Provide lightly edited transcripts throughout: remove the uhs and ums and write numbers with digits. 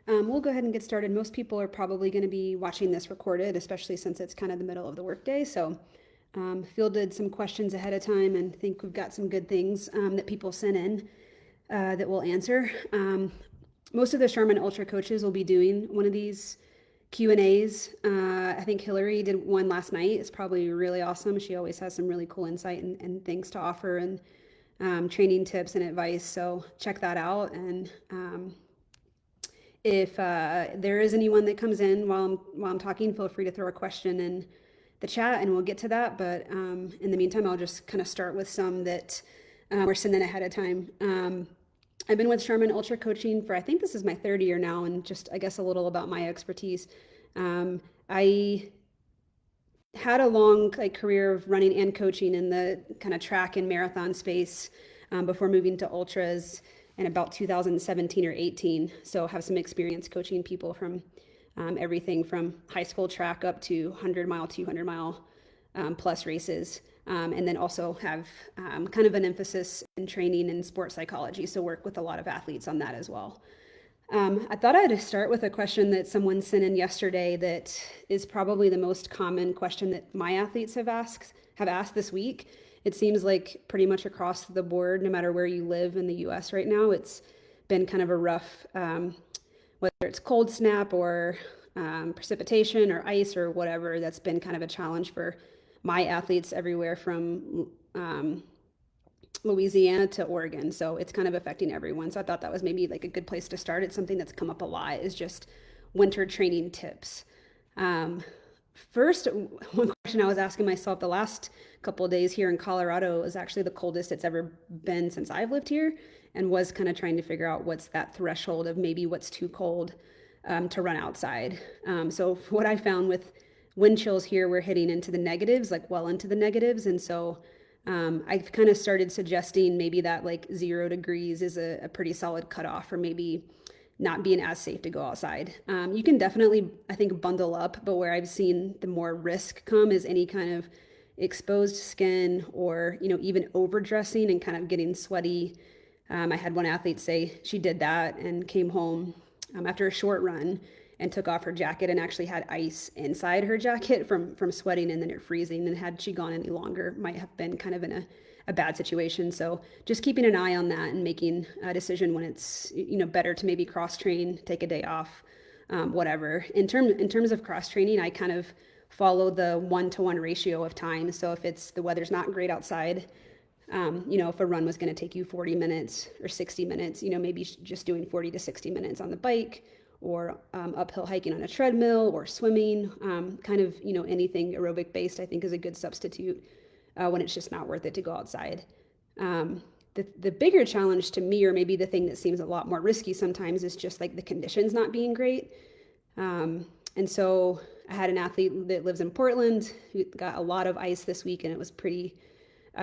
We'll go ahead and get started. Most people are probably going to be watching this recorded, especially since it's kind of the middle of the workday. So, fielded some questions ahead of time and think we've got some good things that people sent in that we'll answer. Most of the Sharman Ultra coaches will be doing one of these Q&As. I think Hillary did one last night. It's probably really awesome. She always has some really cool insight and things to offer and training tips and advice. So check that out. And if there is anyone that comes in while I'm talking, feel free to throw a question in the chat and we'll get to that. But in the meantime, I'll just kind of start with some that we're sending ahead of time. I've been with Sharman Ultra Coaching for, I think this is my third year now, and just, I guess, a little about my expertise. I had a long career of running and coaching in the kind of track and marathon space before moving to ultras in about 2017 or 18. So have some experience coaching people from everything from high school track up to 100-mile, 200-mile plus races. And then also have kind of an emphasis in training and sports psychology, so work with a lot of athletes on that as well. I thought I'd start with a question that someone sent in yesterday that is probably the most common question that my athletes have asked this week. It seems like pretty much across the board, no matter where you live in the US right now, it's been kind of a rough, whether it's cold snap or precipitation or ice or whatever, that's been kind of a challenge for my athletes everywhere from Louisiana to Oregon. So it's kind of affecting everyone. So I thought that was maybe like a good place to start. It's something that's come up a lot, is just winter training tips. First, one question I was asking myself the last couple of days here in Colorado is actually the coldest it's ever been since I've lived here, and was kind of trying to figure out what's that threshold of maybe what's too cold to run outside. So what I found with wind chills here, we're hitting into the negatives, like well into the negatives. And so I've kind of started suggesting maybe that like 0 degrees is a pretty solid cutoff for maybe not being as safe to go outside. You can definitely, I think, bundle up, but where I've seen the more risk come is any kind of exposed skin or, even overdressing and kind of getting sweaty. I had one athlete say she did that and came home after a short run and took off her jacket and actually had ice inside her jacket from sweating and then it freezing. And had she gone any longer, might have been kind of in a bad situation. So just keeping an eye on that and making a decision when it's better to maybe cross train, take a day off, whatever. In terms of cross training, I kind of follow the 1-to-1 ratio of time. So if it's the weather's not great outside, if a run was going to take you 40 minutes or 60 minutes, maybe just doing 40 to 60 minutes on the bike, or uphill hiking on a treadmill, or swimming, kind of, anything aerobic based, I think is a good substitute when it's just not worth it to go outside. The bigger challenge to me, or maybe the thing that seems a lot more risky sometimes, is just like the conditions not being great. And so I had an athlete that lives in Portland who got a lot of ice this week, and it was pretty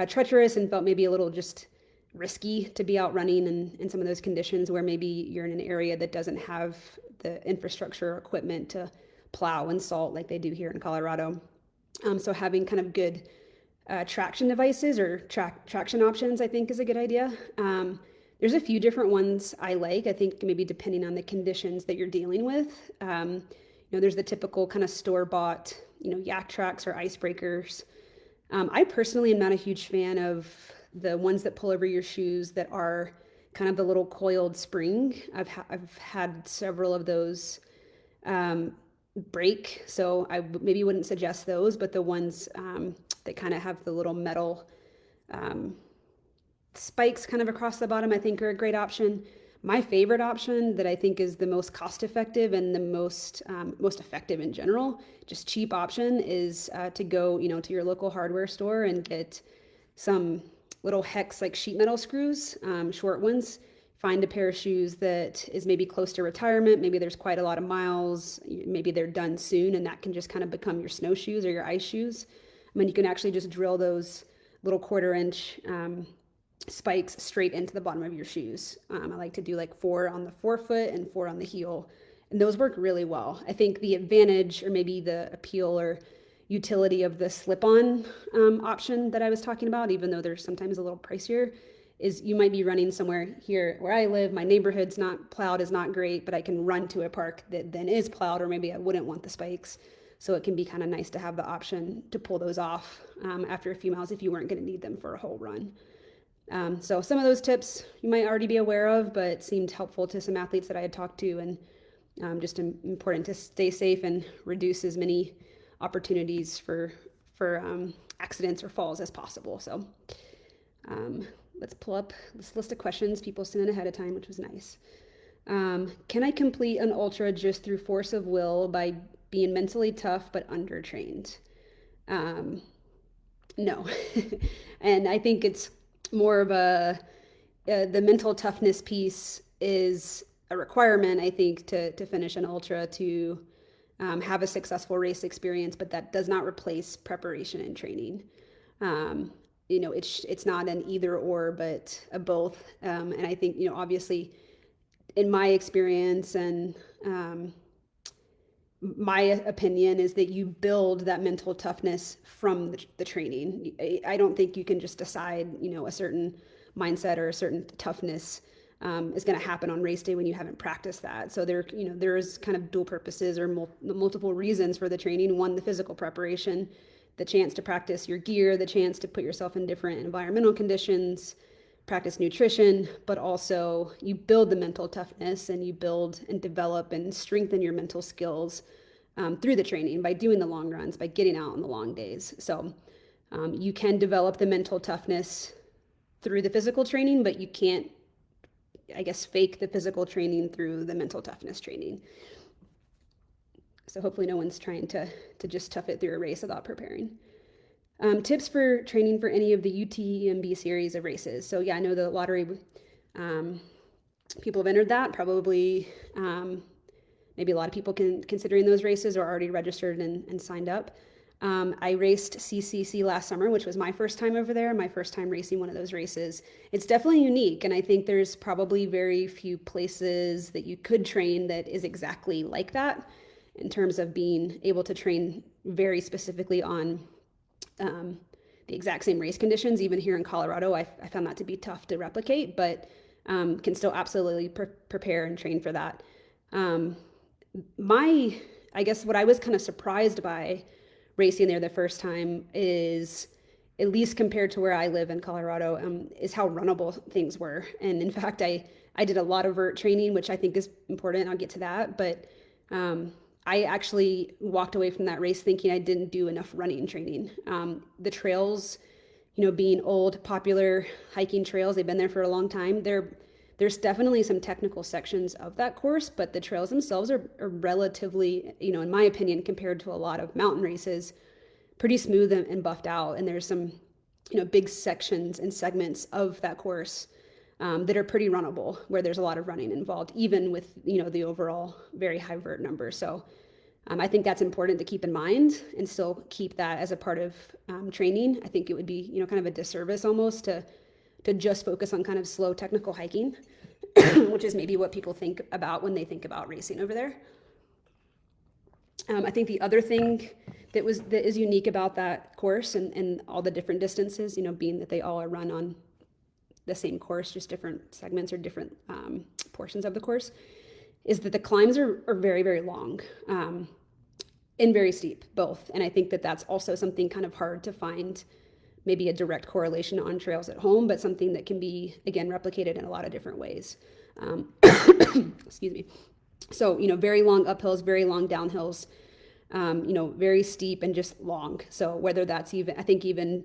treacherous and felt maybe a little just risky to be out running in some of those conditions where maybe you're in an area that doesn't have the infrastructure or equipment to plow and salt like they do here in Colorado. So having kind of good traction devices or traction options, I think, is a good idea. There's a few different ones I like. I think maybe depending on the conditions that you're dealing with. There's the typical kind of store-bought, yak tracks or icebreakers. I personally am not a huge fan of the ones that pull over your shoes that are kind of the little coiled spring. I've had several of those break, so I maybe wouldn't suggest those, but the ones that kind of have the little metal spikes kind of across the bottom, I think, are a great option. My favorite option that I think is the most cost effective and the most effective in general, just cheap option, is to go to your local hardware store and get some little hex like sheet metal screws, short ones. Find a pair of shoes that is maybe close to retirement. Maybe there's quite a lot of miles. Maybe they're done soon, and that can just kind of become your snowshoes or your ice shoes. I mean, you can actually just drill those little 1/4-inch spikes straight into the bottom of your shoes. I like to do like 4 on the forefoot and 4 on the heel, and those work really well. I think the advantage, or maybe the appeal or utility of the slip-on option that I was talking about, even though they're sometimes a little pricier, is you might be running somewhere here where I live. My neighborhood's not plowed, is not great, but I can run to a park that then is plowed, or maybe I wouldn't want the spikes. So it can be kind of nice to have the option to pull those off after a few miles if you weren't going to need them for a whole run. So some of those tips you might already be aware of, but seemed helpful to some athletes that I had talked to, and just important to stay safe and reduce as many opportunities for accidents or falls as possible. So let's pull up this list of questions people sent in ahead of time, which was nice. Can I complete an ultra just through force of will by being mentally tough but undertrained? No. And I think it's more of the mental toughness piece is a requirement, I think, to finish an ultra, to have a successful race experience, but that does not replace preparation and training. It's not an either or, but a both. And I think, obviously in my experience and my opinion is that you build that mental toughness from the training. I don't think you can just decide, a certain mindset or a certain toughness is going to happen on race day when you haven't practiced that. So there's kind of dual purposes or multiple reasons for the training. One, the physical preparation, the chance to practice your gear, the chance to put yourself in different environmental conditions, practice nutrition, but also you build the mental toughness and you build and develop and strengthen your mental skills through the training by doing the long runs, by getting out on the long days. So you can develop the mental toughness through the physical training, but you can't, I guess, fake the physical training through the mental toughness training. So hopefully no one's trying to just tough it through a race without preparing. Tips for training for any of the UTMB series of races. So yeah, I know the lottery people have entered that. Probably maybe a lot of people considering those races are already registered and signed up. I raced CCC last summer, which was my first time over there, my first time racing one of those races. It's definitely unique, and I think there's probably very few places that you could train that is exactly like that in terms of being able to train very specifically on the exact same race conditions. Even here in Colorado, I found that to be tough to replicate, but can still absolutely prepare and train for that. I guess what I was kind of surprised by racing there the first time is, at least compared to where I live in Colorado, is how runnable things were. And in fact, I did a lot of vert training, which I think is important. I'll get to that. But I actually walked away from that race thinking I didn't do enough running training. The trails, being old, popular hiking trails, they've been there for a long time. There's definitely some technical sections of that course, but the trails themselves are relatively, in my opinion, compared to a lot of mountain races, pretty smooth and buffed out. And there's some, big sections and segments of that course that are pretty runnable, where there's a lot of running involved, even with, the overall very high vert number. So I think that's important to keep in mind and still keep that as a part of training. I think it would be, kind of a disservice almost to just focus on kind of slow technical hiking, which is maybe what people think about when they think about racing over there. I think the other thing that is unique about that course and all the different distances, being that they all are run on the same course, just different segments or different portions of the course, is that the climbs are very, very long and very steep, both. And I think that that's also something kind of hard to find maybe a direct correlation on trails at home, but something that can be, again, replicated in a lot of different ways. Excuse me. So, very long uphills, very long downhills, very steep and just long. So whether that's even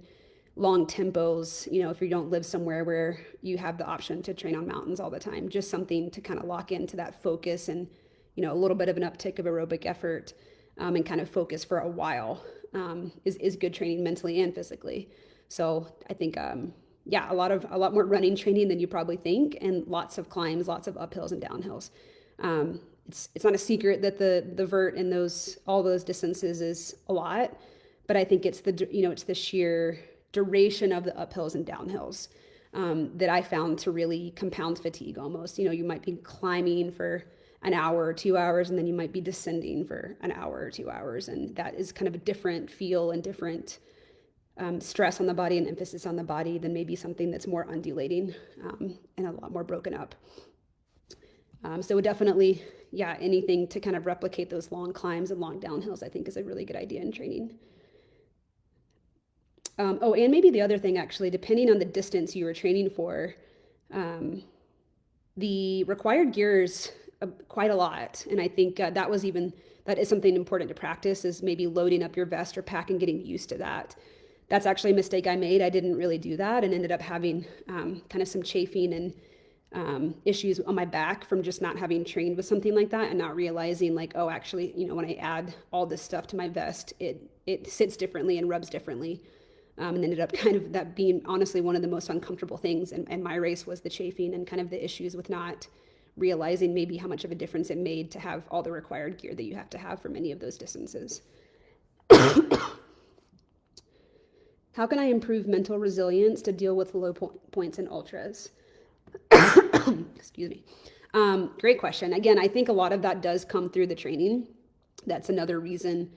long tempos, if you don't live somewhere where you have the option to train on mountains all the time, just something to kind of lock into that focus and, a little bit of an uptick of aerobic effort and kind of focus for a while is good training mentally and physically. So I think, a lot more running training than you probably think, and lots of climbs, lots of uphills and downhills. It's not a secret that the vert in all those distances is a lot, but I think it's the sheer duration of the uphills and downhills that I found to really compound fatigue almost. You might be climbing for an hour or 2 hours, and then you might be descending for an hour or 2 hours, and that is kind of a different feel and different stress on the body and emphasis on the body than maybe something that's more undulating and a lot more broken up. So definitely, yeah, anything to kind of replicate those long climbs and long downhills, I think is a really good idea in training. Oh, and maybe the other thing, actually, depending on the distance you were training for, the required gear is quite a lot. And I think that is something important to practice, is maybe loading up your vest or pack and getting used to that. That's actually a mistake I made. I didn't really do that and ended up having kind of some chafing and issues on my back from just not having trained with something like that and not realizing like, oh, actually, when I add all this stuff to my vest, it sits differently and rubs differently. And ended up kind of that being honestly one of the most uncomfortable things in my race was the chafing and kind of the issues with not realizing maybe how much of a difference it made to have all the required gear that you have to have for many of those distances. How can I improve mental resilience to deal with low points in ultras? Excuse me. Great question. Again, I think a lot of that does come through the training. That's another reason.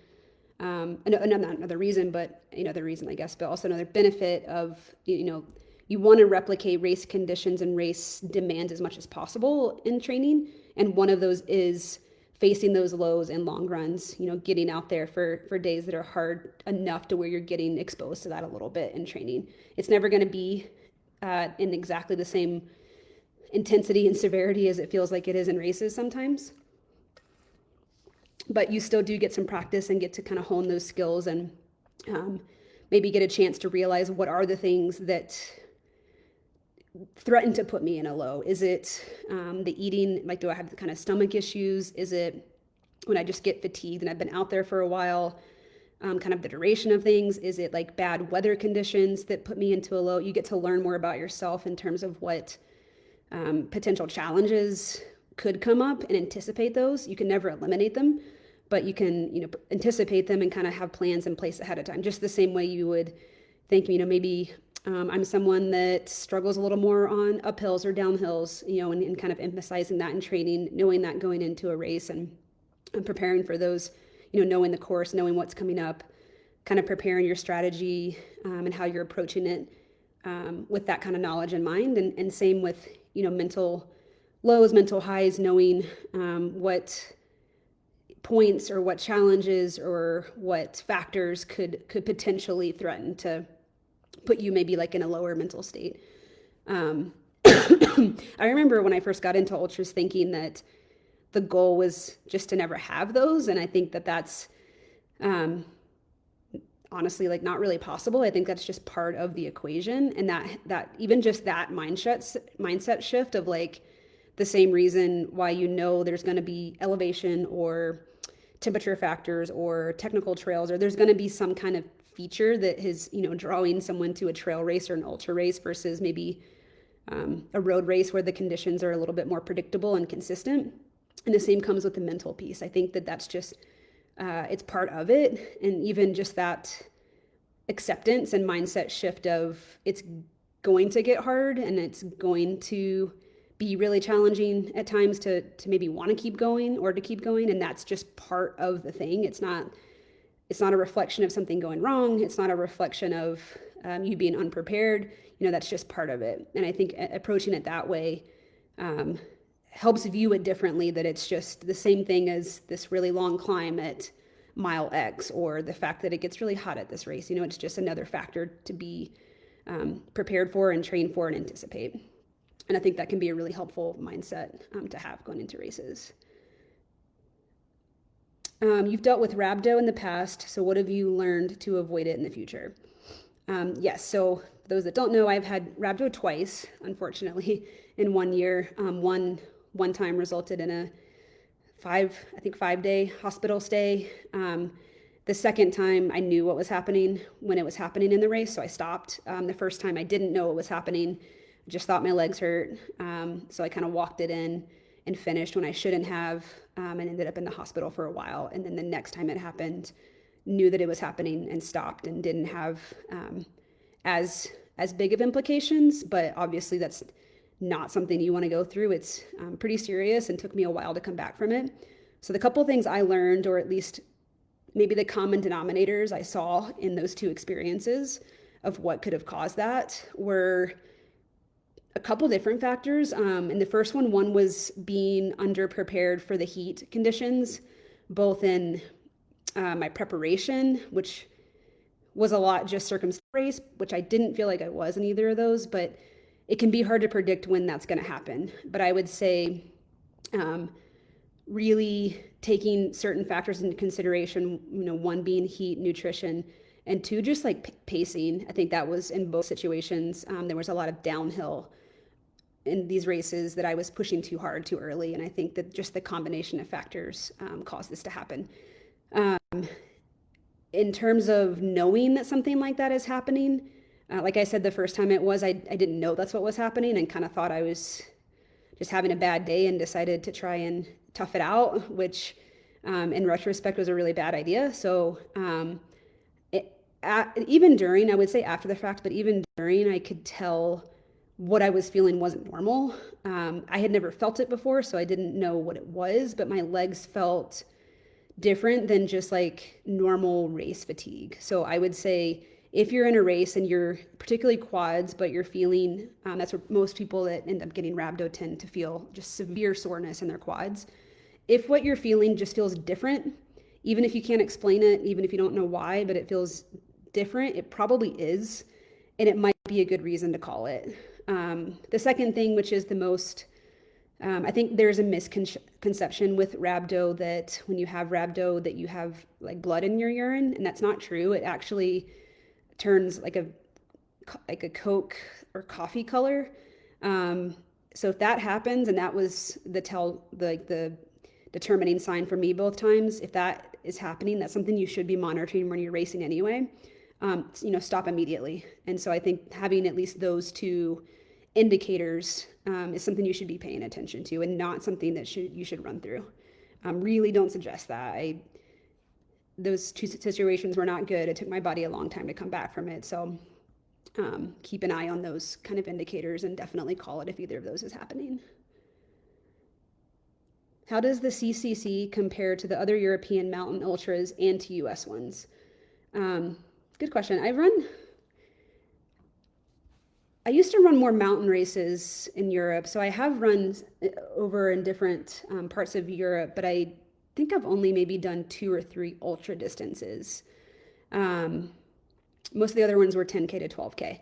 Not another reason, but another reason, I guess, but also another benefit of, you want to replicate race conditions and race demands as much as possible in training. And one of those is facing those lows in long runs, getting out there for days that are hard enough to where you're getting exposed to that a little bit in training. It's never going to be in exactly the same intensity and severity as it feels like it is in races sometimes. But you still do get some practice and get to kind of hone those skills and maybe get a chance to realize what are the things that threaten to put me in a low. Is it the eating? Like, do I have the kind of stomach issues? Is it when I just get fatigued and I've been out there for a while? Kind of the duration of things. Is it like bad weather conditions that put me into a low? You get to learn more about yourself in terms of what potential challenges could come up and anticipate those. You can never eliminate them, but you can, anticipate them and kind of have plans in place ahead of time. Just the same way you would think, maybe I'm someone that struggles a little more on uphills or downhills, and kind of emphasizing that in training, knowing that going into a race and preparing for those, knowing the course, knowing what's coming up, kind of preparing your strategy and how you're approaching it with that kind of knowledge in mind. And same with, mental lows, mental highs, knowing what points or what challenges or what factors could potentially threaten to put you maybe like in a lower mental state. I remember when I first got into ultras thinking that the goal was just to never have those. And I think that that's honestly like not really possible. I think that's just part of the equation. And that even just that mindset shift of like the same reason why there's going to be elevation or temperature factors or technical trails, or there's going to be some kind of feature that is, drawing someone to a trail race or an ultra race versus maybe a road race where the conditions are a little bit more predictable and consistent. And the same comes with the mental piece. I think that that's just, it's part of it. And even just that acceptance and mindset shift of it's going to get hard and it's going to be really challenging at times to maybe want to keep going or to keep going. And that's just part of the thing. It's not a reflection of something going wrong. It's not a reflection of you being unprepared. That's just part of it. And I think approaching it that way helps view it differently, that it's just the same thing as this really long climb at mile X, or the fact that it gets really hot at this race. It's just another factor to be prepared for and trained for and anticipate. And I think that can be a really helpful mindset to have going into races. You've dealt with rhabdo in the past, so what have you learned to avoid it in the future? Yes, so for those that don't know, I've had rhabdo twice, unfortunately, in 1 year. One time resulted in a 5-day hospital stay. The second time I knew what was happening when it was happening in the race, so I stopped. The first time I didn't know what was happening. I just thought my legs hurt. So I kind of walked it in and finished when I shouldn't have, and ended up in the hospital for a while. And then the next time it happened, knew that it was happening and stopped and didn't have as big of implications, but obviously that's not something you want to go through. It's pretty serious and took me a while to come back from it. So the couple things I learned, or at least maybe the common denominators I saw in those two experiences of what could have caused that were a couple different factors. And the first one was being underprepared for the heat conditions, both in my preparation, which was a lot just circumstance race, which I didn't feel like I was in either of those, but it can be hard to predict when that's going to happen. But I would say really taking certain factors into consideration, one being heat, nutrition, and two, just like pacing. I think that was in both situations. There was a lot of downhill in these races that I was pushing too hard too early. And I think that just the combination of factors caused this to happen. In terms of knowing that something like that is happening, like I said, the first time I didn't know that's what was happening and kind of thought I was just having a bad day and decided to try and tough it out, which in retrospect was a really bad idea. So even during, I would say after the fact, but even during, I could tell what I was feeling wasn't normal. I had never felt it before, so I didn't know what it was, but my legs felt different than just like normal race fatigue. So I would say if you're in a race and you're particularly quads, but you're feeling, that's what most people that end up getting rhabdo tend to feel, just severe soreness in their quads. If what you're feeling just feels different, even if you can't explain it, even if you don't know why, but it feels different, it probably is. And it might be a good reason to call it. The second thing, which is the most, I think there's a misconception with rhabdo that when you have rhabdo that you have like blood in your urine, and that's not true. It actually turns like a Coke or coffee color. So if that happens, and that was the determining sign for me both times, if that is happening, that's something you should be monitoring when you're racing anyway. Stop immediately. And so I think having at least those two indicators is something you should be paying attention to, and not something that you should run through. Really don't suggest that. Those two situations were not good. It took my body a long time to come back from it. So keep an eye on those kind of indicators and definitely call it if either of those is happening. How does the CCC compare to the other European mountain ultras and to US ones? Good question. I used to run more mountain races in Europe, so I have run over in different parts of Europe, but I think I've only maybe done 2 or 3 ultra distances. Most of the other ones were 10K to 12K.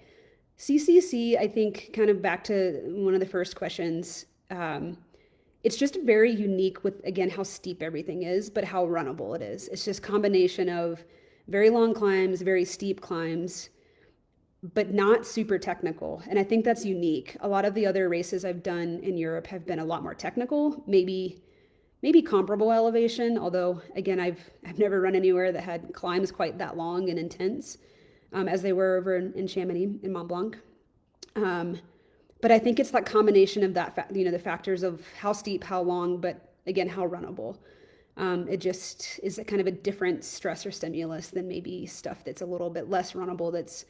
CCC, I think, kind of back to one of the first questions, it's just very unique with, again, how steep everything is, but how runnable it is. It's just a combination of very long climbs, very steep climbs, but not super technical. And I think that's unique. A lot of the other races I've done in Europe have been a lot more technical, maybe comparable elevation, although again, I've never run anywhere that had climbs quite that long and intense as they were over in Chamonix, in Mont Blanc. But I think it's that combination of that, the factors of how steep, how long, but again, how runnable. It just is a kind of a different stress or stimulus than maybe stuff that's a little bit less runnable, that's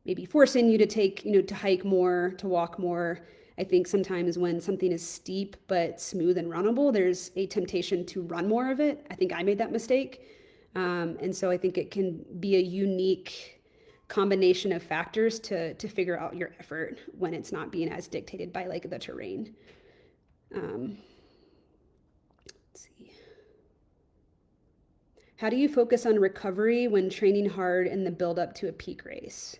maybe forcing you to take, to hike more, to walk more. I think sometimes when something is steep but smooth and runnable, there's a temptation to run more of it. I think I made that mistake. And so I think it can be a unique combination of factors to figure out your effort when it's not being as dictated by like the terrain. Let's see. How do you focus on recovery when training hard in the build up to a peak race?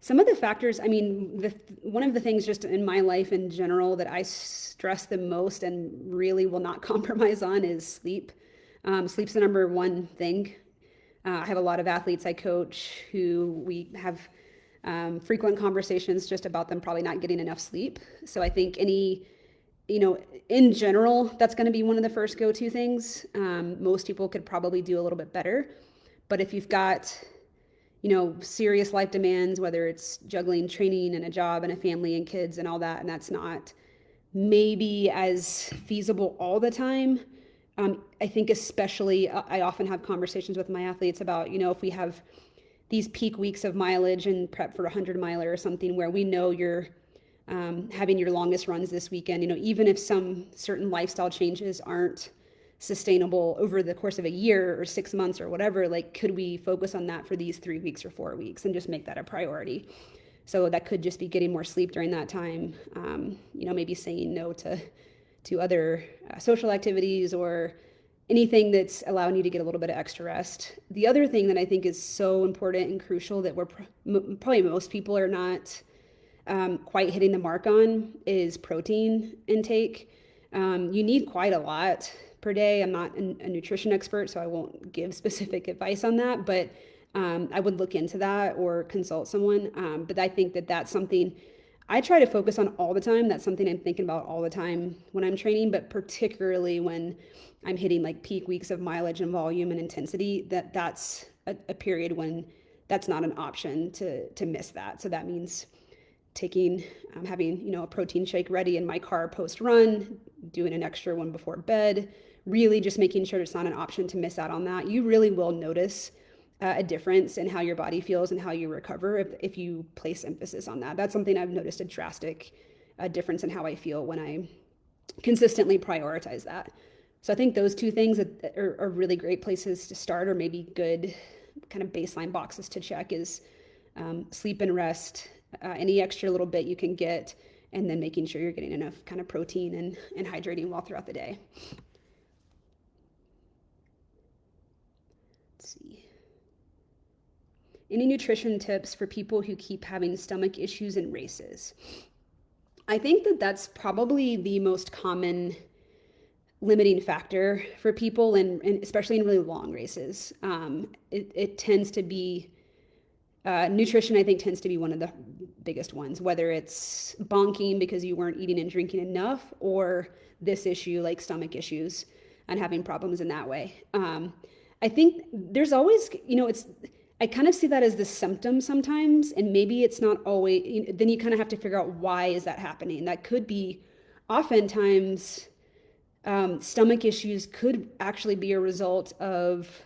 Some of the factors, one of the things just in my life in general that I stress the most and really will not compromise on is sleep. Sleep's the number one thing. I have a lot of athletes I coach who we have frequent conversations just about them probably not getting enough sleep. So I think in general, that's going to be one of the first go-to things. Most people could probably do a little bit better. But if you've got, serious life demands, whether it's juggling training and a job and a family and kids and all that, and that's not maybe as feasible all the time. I think especially, I often have conversations with my athletes about, if we have these peak weeks of mileage and prep for a 100-miler or something where we know you're having your longest runs this weekend, even if some certain lifestyle changes aren't sustainable over the course of a year or 6 months or whatever, like could we focus on that for these 3 weeks or 4 weeks and just make that a priority? So that could just be getting more sleep during that time. Maybe saying no to other social activities or anything that's allowing you to get a little bit of extra rest. The other thing that I think is so important and crucial that probably most people are not quite hitting the mark on is protein intake. You need quite a lot per day. I'm not a nutrition expert, so I won't give specific advice on that, but I would look into that or consult someone. But I think that that's something I try to focus on all the time. That's something I'm thinking about all the time when I'm training, but particularly when I'm hitting like peak weeks of mileage and volume and intensity, that's a period when that's not an option to miss that. So that means having a protein shake ready in my car post run, doing an extra one before bed, really just making sure it's not an option to miss out on that. You really will notice a difference in how your body feels and how you recover if you place emphasis on that. That's something I've noticed a drastic difference in how I feel when I consistently prioritize that. So I think those two things are really great places to start, or maybe good kind of baseline boxes to check is sleep and rest, any extra little bit you can get, and then making sure you're getting enough kind of protein and hydrating well throughout the day. Let's see. Any nutrition tips for people who keep having stomach issues in races? I think that that's probably the most common limiting factor for people, and especially in really long races. It tends to be nutrition, I think, tends to be one of the biggest ones, whether it's bonking because you weren't eating and drinking enough, or this issue like stomach issues and having problems in that way. I think there's always, I kind of see that as the symptom sometimes, and maybe it's not always, then you kind of have to figure out why is that happening. That could be oftentimes stomach issues could actually be a result of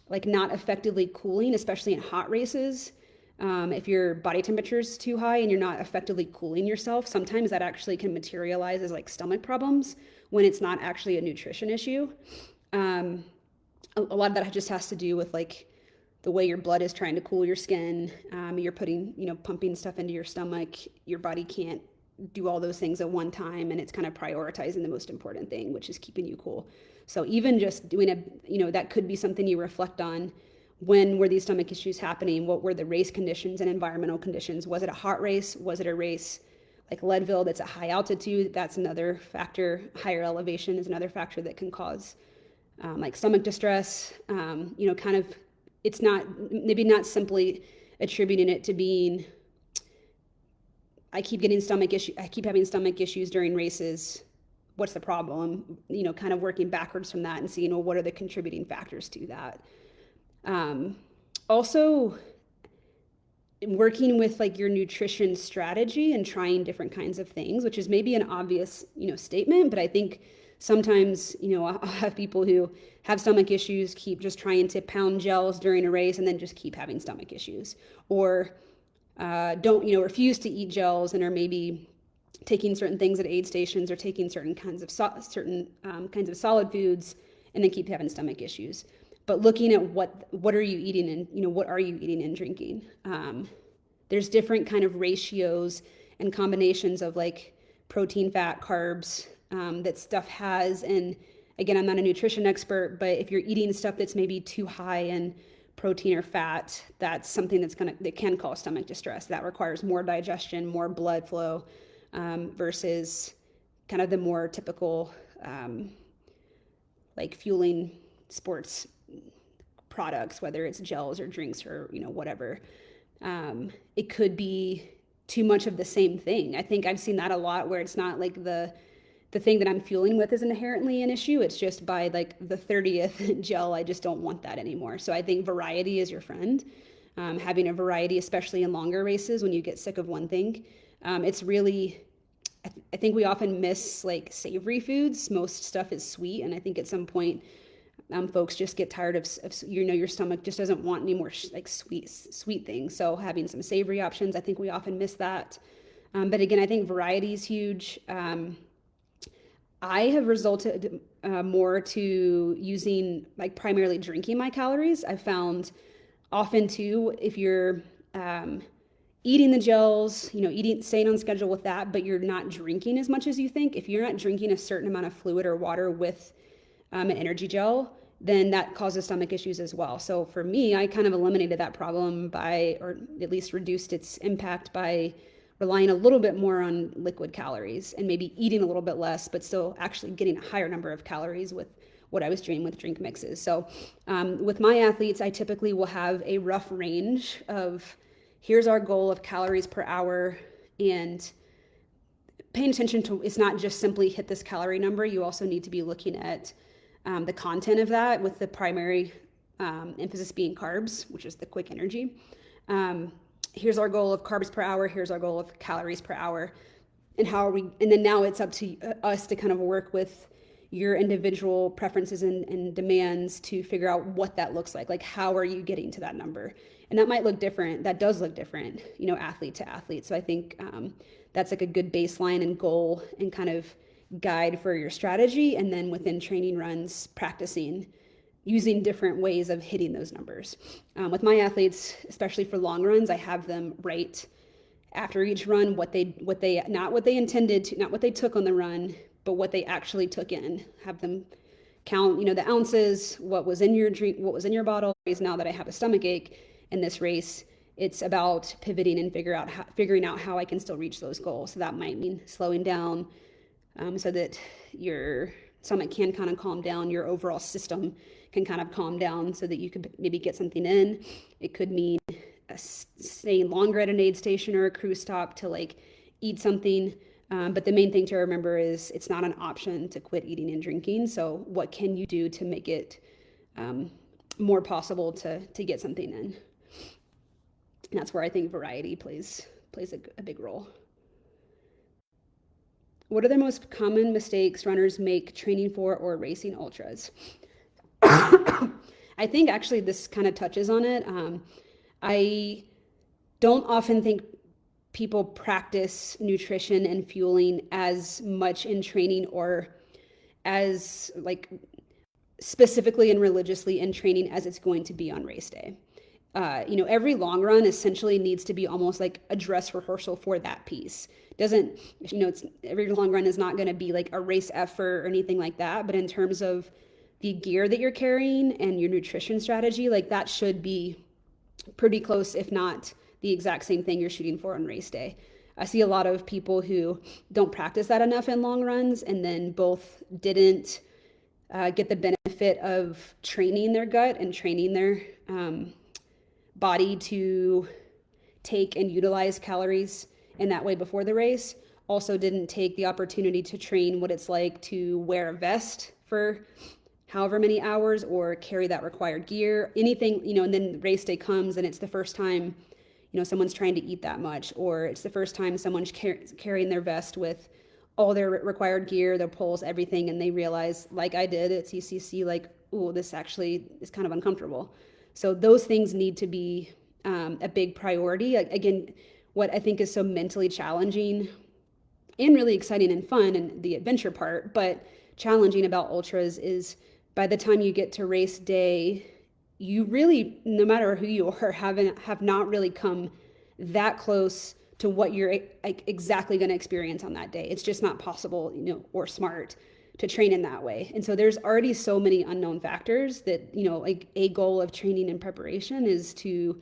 like not effectively cooling, especially in hot races. If your body temperature is too high and you're not effectively cooling yourself, sometimes that actually can materialize as like stomach problems when it's not actually a nutrition issue. A lot of that just has to do with like the way your blood is trying to cool your skin. You're putting, pumping stuff into your stomach. Your body can't do all those things at one time, and it's kind of prioritizing the most important thing, which is keeping you cool. So even just doing that could be something you reflect on. When were these stomach issues happening? What were the race conditions and environmental conditions? Was it a hot race? Was it a race like Leadville that's at high altitude? That's another factor. Higher elevation is another factor that can cause like stomach distress. Kind of, it's maybe not simply attributing it to being, I keep having stomach issues during races. What's the problem? Kind of working backwards from that and seeing, what are the contributing factors to that? Also working with like your nutrition strategy and trying different kinds of things, which is maybe an obvious, statement, but I think sometimes, I'll have people who have stomach issues keep just trying to pound gels during a race and then just keep having stomach issues, or don't, refuse to eat gels and are maybe taking certain things at aid stations or taking certain kinds of solid foods and then keep having stomach issues. But looking at what are you eating and, what are you eating and drinking? There's different kind of ratios and combinations of like protein, fat, carbs that stuff has. And again, I'm not a nutrition expert, but if you're eating stuff that's maybe too high in protein or fat, that's something that can cause stomach distress. That requires more digestion, more blood flow, versus kind of the more typical like fueling sports products, whether it's gels or drinks or whatever. It could be too much of the same thing. I think I've seen that a lot, where it's not like the thing that I'm fueling with is inherently an issue. It's just by like the 30th gel, I just don't want that anymore. So I think variety is your friend. Having a variety, especially in longer races, when you get sick of one thing, it's really, I think we often miss like savory foods. Most stuff is sweet. And I think at some point, folks just get tired of your stomach just doesn't want any more like sweet things. So having some savory options, I think we often miss that. But again, I think variety is huge. I have resulted more to using like primarily drinking my calories. I've found often too, if you're eating the gels, staying on schedule with that, but you're not drinking as much as you think. If you're not drinking a certain amount of fluid or water with an energy gel, then that causes stomach issues as well. So for me, I kind of eliminated that problem by, or at least reduced its impact by relying a little bit more on liquid calories and maybe eating a little bit less, but still actually getting a higher number of calories with what I was doing with drink mixes. So with my athletes, I typically will have a rough range of here's our goal of calories per hour, and paying attention to it's not just simply hit this calorie number. You also need to be looking at the content of that, with the primary emphasis being carbs, which is the quick energy. Here's our goal of carbs per hour. Here's our goal of calories per hour. And how are we, and then now it's up to us to kind of work with your individual preferences and demands to figure out what that looks like. Like, how are you getting to that number? And that might look different. That does look different, athlete to athlete. So I think that's like a good baseline and goal and kind of guide for your strategy. And then within training runs, practicing using different ways of hitting those numbers. With my athletes, especially for long runs, I have them write after each run what they not what they intended to, not what they took on the run, but what they actually took in. Have them count, the ounces, what was in your drink, what was in your bottle. Now that I have a stomach ache in this race, it's about pivoting and figuring out how I can still reach those goals. So that might mean slowing down, so that your stomach can kind of calm down, your overall system can kind of calm down so that you could maybe get something in. It could mean staying longer at an aid station or a crew stop to like eat something. But the main thing to remember is it's not an option to quit eating and drinking. So what can you do to make it more possible to get something in? And that's where I think variety plays a big role. What are the most common mistakes runners make training for or racing ultras? I think actually this kind of touches on it. I don't often think people practice nutrition and fueling as much in training or as like specifically and religiously in training as it's going to be on race day. Every long run essentially needs to be almost like a dress rehearsal for that piece. Doesn't, every long run is not going to be like a race effort or anything like that. But in terms of the gear that you're carrying and your nutrition strategy, like that should be pretty close, if not the exact same thing you're shooting for on race day. I see a lot of people who don't practice that enough in long runs, and then both didn't get the benefit of training their gut and training their body to take and utilize calories in that way before the race. Also didn't take the opportunity to train what it's like to wear a vest for however many hours or carry that required gear, anything, and then race day comes and it's the first time, someone's trying to eat that much, or it's the first time someone's carrying their vest with all their required gear, their poles, everything, and they realize, like I did at CCC, like, oh, this actually is kind of uncomfortable. So those things need to be a big priority. Again, what I think is so mentally challenging and really exciting and fun, and the adventure part, but challenging about ultras is by the time you get to race day, you really, no matter who you are, have not really come that close to what you're exactly going to experience on that day. It's just not possible, or smart to train in that way. And so there's already so many unknown factors that, like a goal of training and preparation is to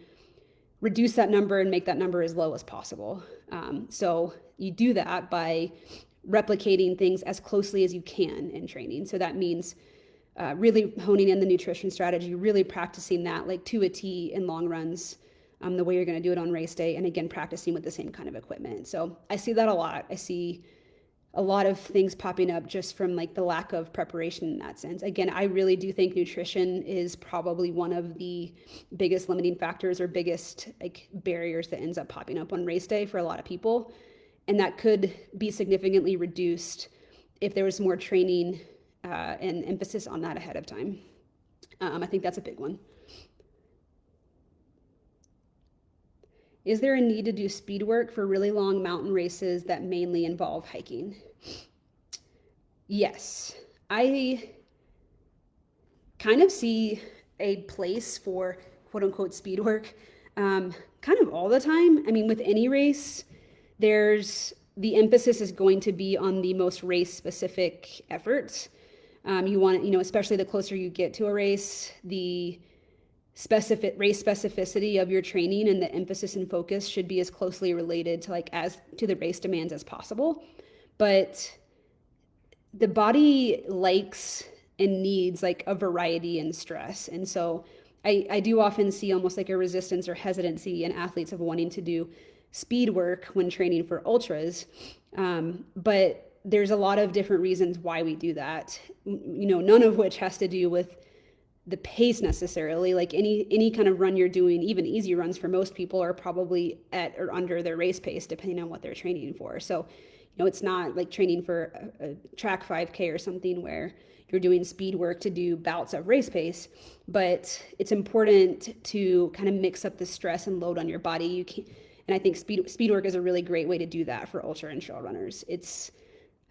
reduce that number and make that number as low as possible. So you do that by replicating things as closely as you can in training. So that means really honing in the nutrition strategy, really practicing that like to a T in long runs, the way you're going to do it on race day. And again, practicing with the same kind of equipment. So I see that a lot. I see a lot of things popping up just from like the lack of preparation in that sense. Again, I really do think nutrition is probably one of the biggest limiting factors or biggest like barriers that ends up popping up on race day for a lot of people. And that could be significantly reduced if there was more training and emphasis on that ahead of time. I think that's a big one. Is there a need to do speed work for really long mountain races that mainly involve hiking? Yes, I kind of see a place for quote unquote speed work kind of all the time. I mean, with any race, there's the emphasis is going to be on the most race specific efforts. You want, especially the closer you get to a race, the specific race specificity of your training and the emphasis and focus should be as closely related to as to the race demands as possible. But the body likes and needs like a variety in stress. And so I do often see almost like a resistance or hesitancy in athletes of wanting to do speed work when training for ultras. But there's a lot of different reasons why we do that, none of which has to do with the pace necessarily. Like any kind of run you're doing, even easy runs for most people are probably at or under their race pace depending on what they're training for. So it's not like training for a track 5K or something where you're doing speed work to do bouts of race pace, but it's important to kind of mix up the stress and load on your body. You can, and I think speed work is a really great way to do that for ultra and trail runners. It's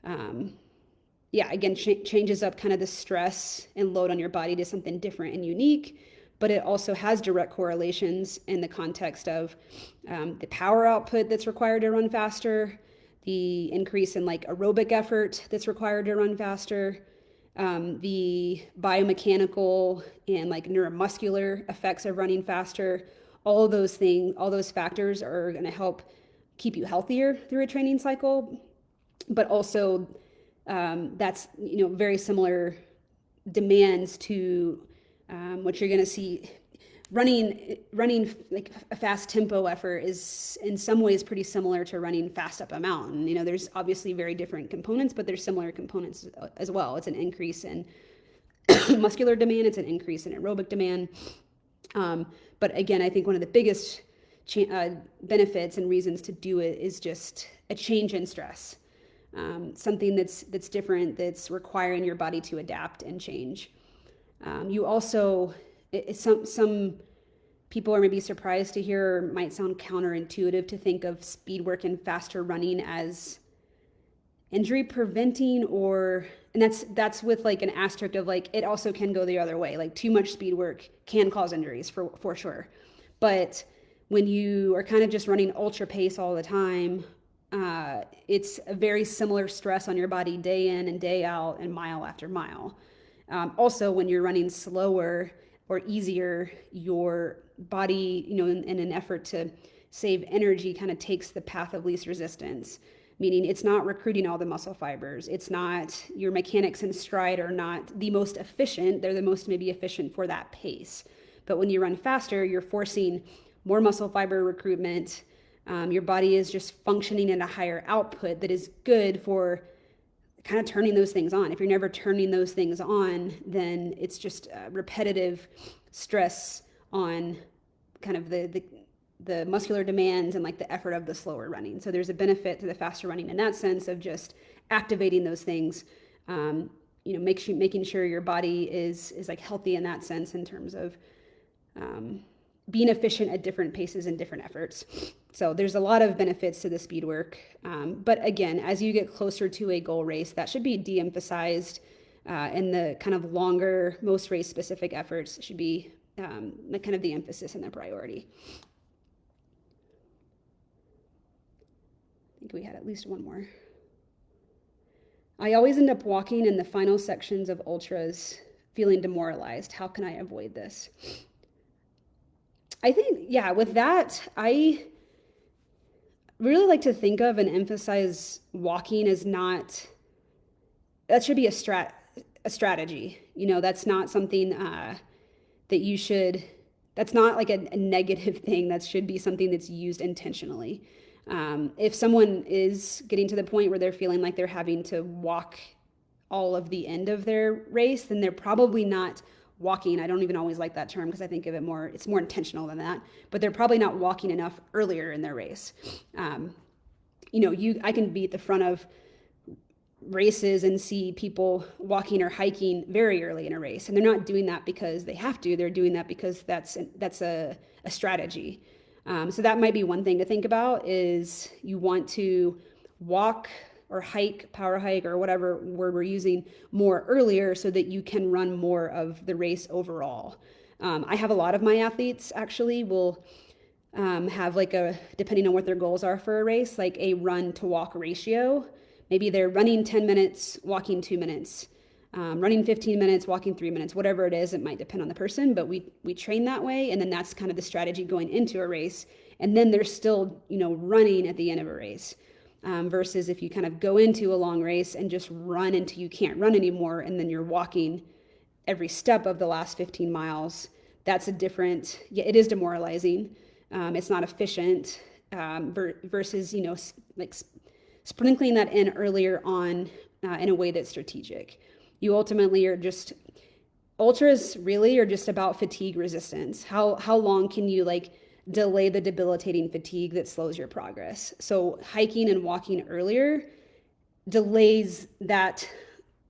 again, changes up kind of the stress and load on your body to something different and unique, but it also has direct correlations in the context of the power output that's required to run faster, the increase in like aerobic effort that's required to run faster, the biomechanical and like neuromuscular effects of running faster. All of those things, all those factors are going to help keep you healthier through a training cycle, but also that's very similar demands to what you're going to see. Running like a fast tempo effort is in some ways pretty similar to running fast up a mountain. There's obviously very different components, but there's similar components as well. It's an increase in muscular demand, it's an increase in aerobic demand. But again, I think one of the biggest benefits and reasons to do it is just a change in stress. Something that's different, that's requiring your body to adapt and change. You also, some people are maybe surprised to hear, or might sound counterintuitive to think of speed work and faster running as injury preventing, and that's with like an asterisk of like it also can go the other way. Like too much speed work can cause injuries for sure. But when you are kind of just running ultra pace all the time, it's a very similar stress on your body day in and day out and mile after mile. Also, when you're running slower or easier, your body, in an effort to save energy, kind of takes the path of least resistance, meaning it's not recruiting all the muscle fibers. It's not, your mechanics in stride are not the most efficient. They're the most maybe efficient for that pace. But when you run faster, you're forcing more muscle fiber recruitment. Your body is just functioning at a higher output that is good for kind of turning those things on. If you're never turning those things on, then it's just repetitive stress on kind of the muscular demands and like the effort of the slower running. So there's a benefit to the faster running in that sense of just activating those things, making sure your body is like healthy in that sense in terms of being efficient at different paces and different efforts. So there's a lot of benefits to the speed work. But again, as you get closer to a goal race, that should be de-emphasized, and the kind of longer, most race specific efforts should be the kind of the emphasis and the priority. I think we had at least one more. I always end up walking in the final sections of ultras feeling demoralized. How can I avoid this? I think, with that, I really like to think of and emphasize walking as not, that should be a strategy. That's not something that you should, that's not like a negative thing. That should be something that's used intentionally. If someone is getting to the point where they're feeling like they're having to walk all of the end of their race, then they're probably not walking. I don't even always like that term because I think of it more, it's more intentional than that, but they're probably not walking enough earlier in their race. I can be at the front of races and see people walking or hiking very early in a race, and they're not doing that because they have to, they're doing that because that's a strategy. So that might be one thing to think about, is you want to walk or hike, power hike, or whatever word we're using more earlier so that you can run more of the race overall. I have a lot of my athletes actually will have like depending on what their goals are for a race, like a run to walk ratio. Maybe they're running 10 minutes, walking 2 minutes, running 15 minutes, walking 3 minutes, whatever it is. It might depend on the person, but we train that way. And then that's kind of the strategy going into a race. And then they're still, running at the end of a race. Versus if you kind of go into a long race and just run until you can't run anymore, and then you're walking every step of the last 15 miles, that's it is demoralizing. It's not efficient versus, like sprinkling that in earlier on in a way that's strategic. You ultimately ultras really are just about fatigue resistance. How long can you delay the debilitating fatigue that slows your progress? So hiking and walking earlier delays that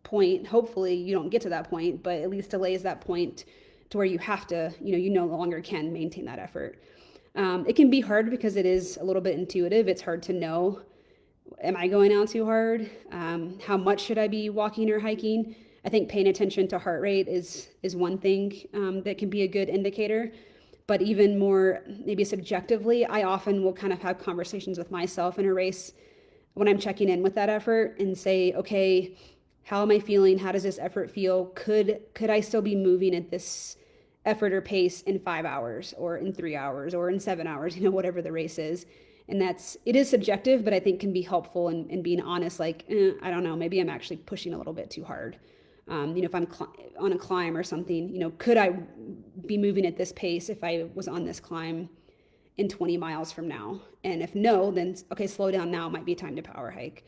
point. Hopefully you don't get to that point, but at least delays that point to where you have to, you no longer can maintain that effort. It can be hard because it is a little bit intuitive. It's hard to know, am I going out too hard? How much should I be walking or hiking? I think paying attention to heart rate is one thing that can be a good indicator. But even more, maybe subjectively, I often will kind of have conversations with myself in a race when I'm checking in with that effort and say, okay, how am I feeling? How does this effort feel? Could I still be moving at this effort or pace in 5 hours or in 3 hours or in 7 hours, whatever the race is? And it is subjective, but I think can be helpful in being honest, I don't know, maybe I'm actually pushing a little bit too hard. If I'm on a climb or something, could I be moving at this pace if I was on this climb in 20 miles from now? And if no, then okay, slow down now, might be time to power hike.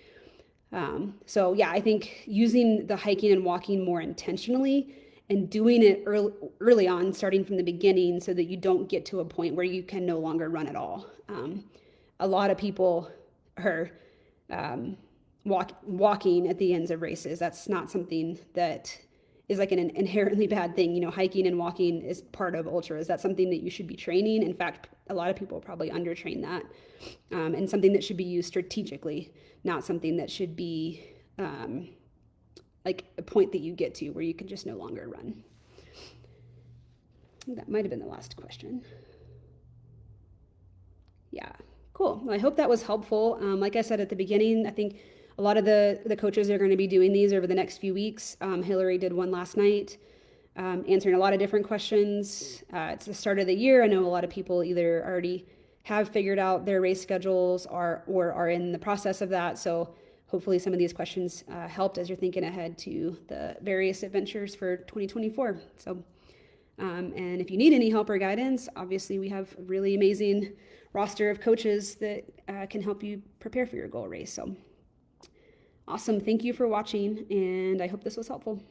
So yeah, I think using the hiking and walking more intentionally and doing it early on, starting from the beginning so that you don't get to a point where you can no longer run at all. A lot of people are walking at the ends of races. That's not something that is like an inherently bad thing. Hiking and walking is part of ultras. That's something that you should be training. In fact, a lot of people probably undertrain that, and something that should be used strategically, not something that should be like a point that you get to where you can just no longer run. That might have been the last question. Yeah, cool. Well, I hope that was helpful. Like I said at the beginning, I think a lot of the coaches are going to be doing these over the next few weeks. Hillary did one last night, answering a lot of different questions. It's the start of the year. I know a lot of people either already have figured out their race schedules or are in the process of that. So hopefully some of these questions helped as you're thinking ahead to the various adventures for 2024. So, and if you need any help or guidance, obviously we have a really amazing roster of coaches that can help you prepare for your goal race. So awesome. Thank you for watching, and I hope this was helpful.